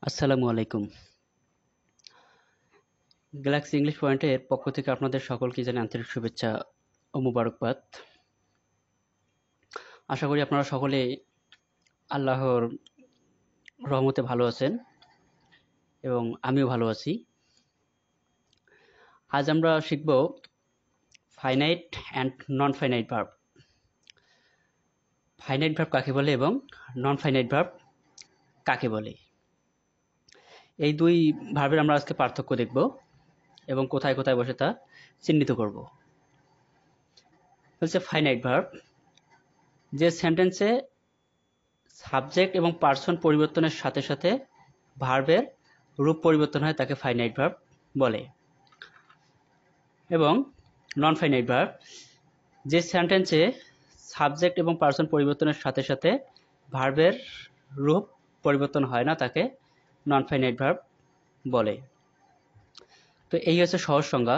আসসালামু আলাইকুম। Galaxy English পয়েন্টের পক্ষ থেকে আপনাদের সকলকে জানাই আন্তরিক শুভেচ্ছা ও মোবারকবাদ। আশা করি আপনারা সকলে আল্লাহর রহমতে ভালো আছেন এবং আমিও ভালো আছি। আজ আমরা শিখব finite and non finite verb. Finite verb কাকে বলে এবং নন ফাইনাইট ভার্ব কাকে বলে। এই দুই ভার্বের আমরা আজকে পার্থক্য দেখব এবং কোথায় কোথায় বসে তা চিহ্নিত করব। হচ্ছে ফাইনাইট ভার্ব, যে সেন্টেন্সে সাবজেক্ট এবং পার্সন পরিবর্তনের সাথে সাথে ভার্বের রূপ পরিবর্তন হয় তাকে ফাইনাইট ভার্ব বলে। এবং নন ফাইনাইট ভার্ব, যে সেন্টেন্সে সাবজেক্ট এবং পার্সন পরিবর্তনের সাথে সাথে ভার্বের রূপ পরিবর্তন হয় না তাকে নন ফাইনাইট ভার্ব বলে। তো এই হচ্ছে সহজ সংজ্ঞা,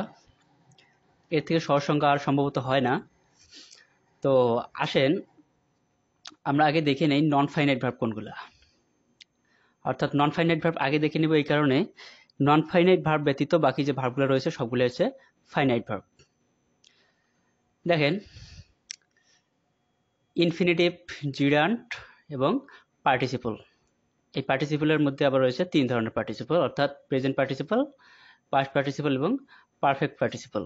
এর থেকে সহজ সংজ্ঞা আর সম্ভবত হয় না। তো আসেন আমরা আগে দেখে নেই নন ফাইনাইট ভার্ব কোনগুলা। অর্থাৎ নন ফাইনাইট ভার্ব আগে দেখে নেব এই কারণে, নন ফাইনাইট ভার্ব ব্যতীত বাকি যে ভার্বগুলো রয়েছে সবগুলো হচ্ছে ফাইনাইট ভার্ব। দেখেন, ইনফিনিটিভ, জিরান্ট এবং পার্টিসিপল। এই পার্টিসিপলের মধ্যে আবার রয়েছে তিন ধরনের পার্টিসিপল, অর্থাৎ প্রেজেন্ট পার্টিসিপল, পাস্ট পার্টিসিপল এবং পারফেক্ট পার্টিসিপল।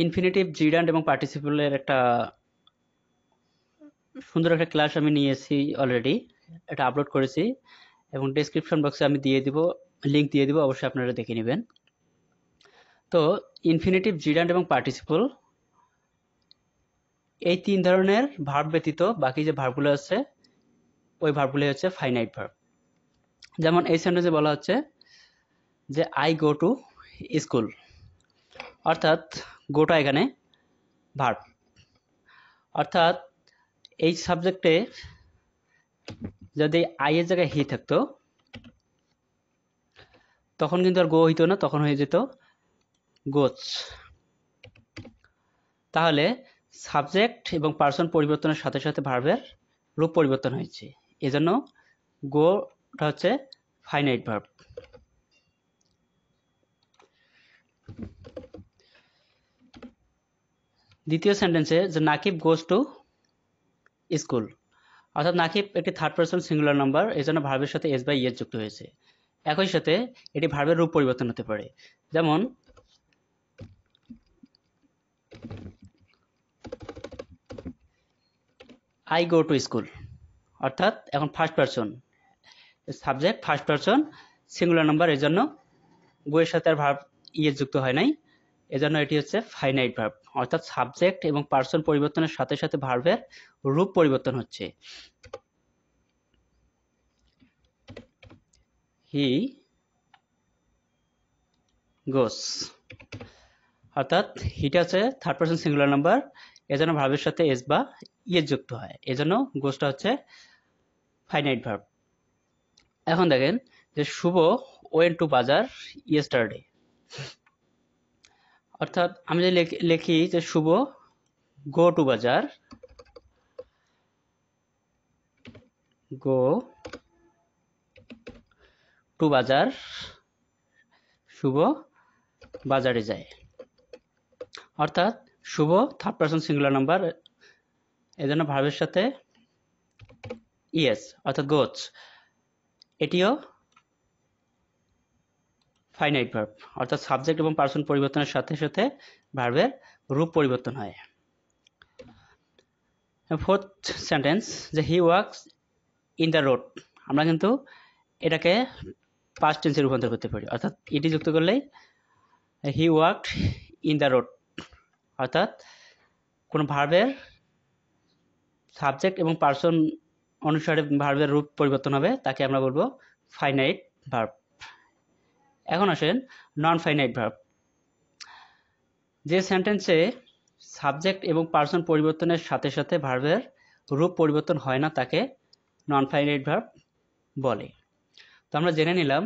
ইনফিনিটিভ, জিরান্ট এবং পার্টিসিপলের একটা সুন্দর একটা ক্লাস আমি নিয়েছি অলরেডি, এটা আপলোড করেছি এবং ডেসক্রিপশন বক্সে আমি দিয়ে দিব, লিঙ্ক দিয়ে দিব, অবশ্যই আপনারা দেখে নেবেন। তো ইনফিনিটিভ, জিরান্ট এবং পার্টিসিপল এই তিন ধরনের ভার্ব ব্যতীত বাকি যে ভার্বগুলো আছে ওই ভার্বগুলো হচ্ছে ফাইনাইট ভার্ব। যেমন এই সেন্টেন্সে বলা হচ্ছে যে আই গো টু স্কুল, অর্থাৎ গোটা এখানে ভার্ব। অর্থাৎ এই সাবজেক্টে যদি আই এর জায়গায় হি থাকতো তখন কিন্তু আর গো হইতো না, তখন হয়ে যেত গোচ। তাহলে সাবজেক্ট এবং পার্সন পরিবর্তনের সাথে সাথে ভার্বের রূপ পরিবর্তন হয়েছে, এজন্য গোটা হচ্ছে ফাইনাইট ভার্ব। দ্বিতীয় সেন্টেন্সে যে নাকিব গোজ টু স্কুল, অর্থাৎ নাকিব একটি থার্ড পারসন সিঙ্গুলার নাম্বার, এই জন্য ভার্বের সাথে এস বাই ইয়েস যুক্ত হয়েছে। একই সাথে এটি ভার্বের রূপ পরিবর্তন হতে পারে, যেমন আই গো টু স্কুল, অর্থাৎ এখন first person, subject first person singular number, এর জন্য গো এর সাথে আর ভার্ব ইয়েস যুক্ত হয় নাই, এজন্য এটি হচ্ছে ফাইনাইট ভার্ব। অর্থাৎ সাবজেক্ট এবং পার্সন পরিবর্তনের সাথে সাথে ভার্বের রূপ পরিবর্তন হচ্ছে। হি গোস, অর্থাৎ হিটা হচ্ছে থার্ড পারসন সিঙ্গুলার নাম্বার, এজন্য ভার্বের সাথে এস বা ইয়েস যুক্ত হয়, এজন্য গোসটা হচ্ছে ফাইনাইট ভার্ব। এখন দেখেন যে শুভ ওয়েন্ট টু বাজার ইয়েস্টারডে, অর্থাৎ আমি যদি লিখি যে শুভ গো টু বাজার, গো টু বাজার, শুভ বাজারে যায়। অর্থাৎ শুভ থার্ড পারসন সিঙ্গুলার নাম্বার, এজন্য ভার্বের সাথে ইয়েস অর্থাৎ গোচ, এটিও ফাইনাইট ভার্ব। অর্থাৎ সাবজেক্ট এবং পার্সন পরিবর্তনের সাথে সাথে ভার্বের রূপ পরিবর্তন হয়। ফোর্থ সেন্টেন্স যে he works in the road, আমরা কিন্তু এটাকে পাস্ট টেন্সে রূপান্তর করতে পারি, অর্থাৎ ইটি যুক্ত করলেই হি ওয়ার্কড ইন দ্য রোড, অর্থাৎ কোনো ভার্বের সাবজেক্ট এবং পার্সন অনুসারে ভার্বের রূপ পরিবর্তন হবে, তাকে আমরা বলবো ফাইনাইট ভার্ব। এখন আসেন নন ফাইনাইট ভার্ব, যে সেন্টেন্সে সাবজেক্ট এবং পার্সন পরিবর্তনের সাথে সাথে ভার্বের রূপ পরিবর্তন হয় না তাকে নন ফাইনাইট ভার্ব বলে। তো আমরা জেনে নিলাম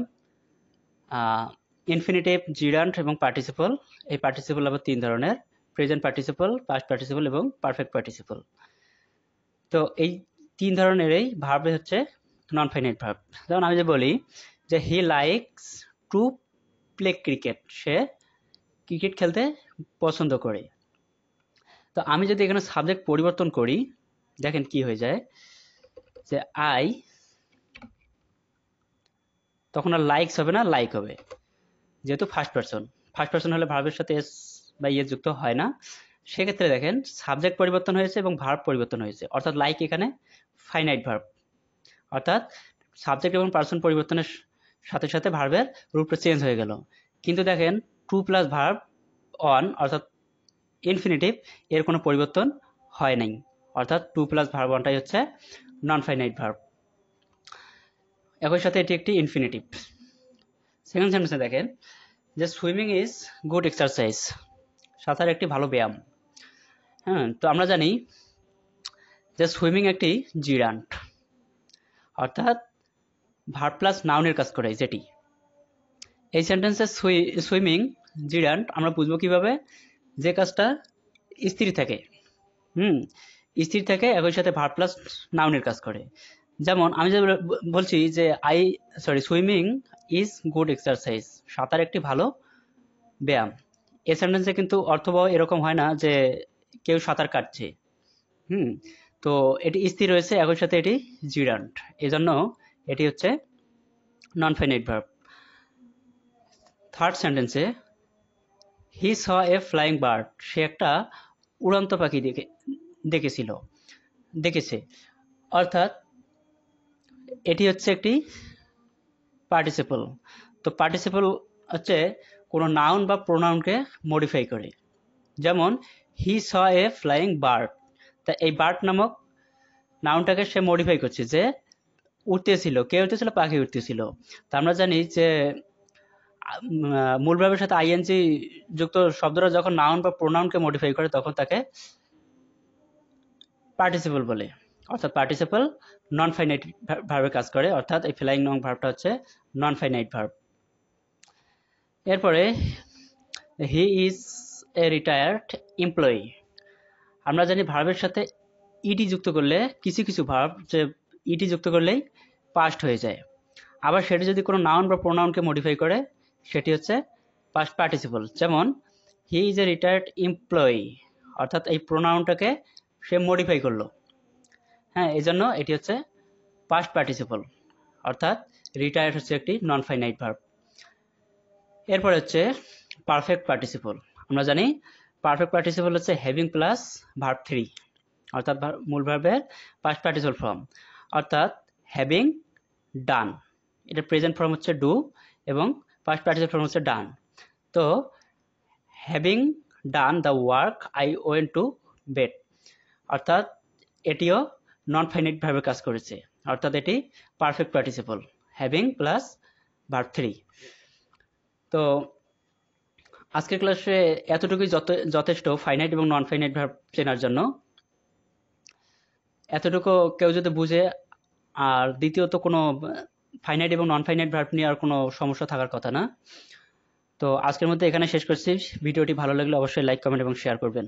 ইনফিনিটিভ, জিরান্ট এবং পার্টিসিপল। এই পার্টিসিপল আবার তিন ধরনের, প্রেজেন্ট পার্টিসিপল, পাস্ট পার্টিসিপল এবং পারফেক্ট পার্টিসিপল। তো এই তিন ধরনের এই ভার্বে হচ্ছে নন ফাইনাইট ভার্ব। যেমন আমি যে বলি যে he likes to play cricket, say cricket খেলতে পছন্দ করে। তো আমি যদি এখানে সাবজেক্ট পরিবর্তন করি, দেখেন কি হয়ে যায়, যে আই, তখন আর লাইকস হবে না, লাইক হবে, যেহেতু ফার্স্ট পারসন হলে ভার্বের সাথে এস বা ইয়ে যুক্ত হয় না। সেক্ষেত্রে দেখেন সাবজেক্ট পরিবর্তন হয়েছে এবং ভার্ব পরিবর্তন হয়েছে, অর্থাৎ লাইক এখানে ফাইনাইট ভার্ব, অর্থাৎ সাবজেক্ট এবং পার্সন পরিবর্তনের সাথে সাথে ভার্বের রূপটা চেঞ্জ হয়ে গেল। কিন্তু দেখেন টু প্লাস ভার্ব অন, অর্থাৎ ইনফিনিটিভ, এর কোনো পরিবর্তন হয় নাই, অর্থাৎ টু প্লাস ভার্ব অনটাই হচ্ছে নন ফাইনাইট ভার্ব। একই সাথে এটি একটি ইনফিনিটিভ। সেকেন্ড সেন্টেন্সে দেখেন যে সুইমিং ইজ গুড এক্সারসাইজ, সাঁতার একটি ভালো ব্যায়াম। হ্যাঁ, তো আমরা জানি যে সুইমিং একটি জিরান্ট, অর্থাৎ ভার্ব প্লাস নাউনের কাজ করে যেটি। এই সেন্টেন্সে সুইমিং জিরান্ট আমরা বুঝবো কিভাবে, যে কাজটা স্থির থাকে, স্থির থাকে, একই সাথে ভার্ব প্লাস নাউনের কাজ করে। যেমন আমি যে বলছি যে সুইমিং ইজ গুড এক্সারসাইজ, সাঁতার একটি ভালো ব্যায়াম। এই সেন্টেন্সে কিন্তু অর্থবহ এরকম হয় না যে কেউ সাঁতার কাটছে। তো এটি স্থির রয়েছে, একই সাথে এটি জিরান্ট, এজন্য এটি হচ্ছে নন ফাইনাইট ভার্ব। থার্ড সেন্টেন্সে হি স এ ফ্লাইং বার্ড, সে একটা উড়ন্ত পাখি দেখেছে, অর্থাৎ এটি হচ্ছে একটি পার্টিসিপল। তো পার্টিসিপল হচ্ছে কোনো নাউন বা প্রোনাউনকে মডিফাই করে। যেমন হি স এ ফ্লাইং বার্ড, তা এই বার্ড নামক নাউনটাকে সে মডিফাই করছে, যে উঠতেছিল, কে উঠতেছিল, পাখি উঠতেছিল। তা আমরা জানি যে মূল ভার্বের সাথে আইএনজি যুক্ত শব্দটা যখন নাউন বা প্রোনাউনকে মডিফাই করে তখন তাকে পার্টিসিপল বলে, অর্থাৎ পার্টিসিপল নন ফাইনাইট ভার্বে কাজ করে, অর্থাৎ এই ফ্লাইং নং ভার্বটা হচ্ছে নন ফাইনাইট ভার্ব। এরপরে he is a retired employee, আমরা জানি ভার্বের সাথে ইডি যুক্ত করলে কিছু কিছু ভার্ব যে ইডি যুক্ত করলেই পাস্ট হয়ে যায়, আবার সেটি যদি কোনো নাউন বা প্রোনাউনকে মডিফাই করে সেটি হচ্ছে পাস্ট পার্টিসিপল। যেমন হি ইজ এ রিটায়ার্ড এমপ্লয়ি, অর্থাৎ এই প্রোনাউনটাকে সে মডিফাই করলো। হ্যাঁ, এই জন্য এটি হচ্ছে পাস্ট পার্টিসিপল, অর্থাৎ রিটায়ার্ড হচ্ছে একটি নন ফাইনাইট ভার্ব। এরপর হচ্ছে পারফেক্ট পার্টিসিপল। আমরা জানি পারফেক্ট পার্টিসিপল হচ্ছে হ্যাভিং প্লাস ভার্ব 3, অর্থাৎ মূল ভার্বের পাস্ট পার্টিসিপল ফর্ম, অর্থাৎ হ্যাভিং ডান, এটা প্রেজেন্ট ফর্ম হচ্ছে ডু এবং পাস্ট পার্টিসিপল ফর্ম হচ্ছে ডান। তো having done the work I went to bed, অর্থাৎ এটিও নন ফাইনাইট ভার্বে কাজ করেছে, অর্থাৎ এটি perfect participle, having plus verb 3। তো আজকের ক্লাসে এতটুকুই যথেষ্ট ফাইনাইট এবং নন ফাইনাইট ভার্ব চেনার জন্য। এতটুকু কেউ যদি বুঝে, আর দ্বিতীয়ত কোনো ফাইনাইট এবং নন ফাইনাইট ভার্ব নিয়ে আর কোনো সমস্যা থাকার কথা না। তো আজকের মধ্যে এখানে শেষ করছি। ভিডিওটি ভালো লাগলে অবশ্যই লাইক, কমেন্ট এবং শেয়ার করবেন।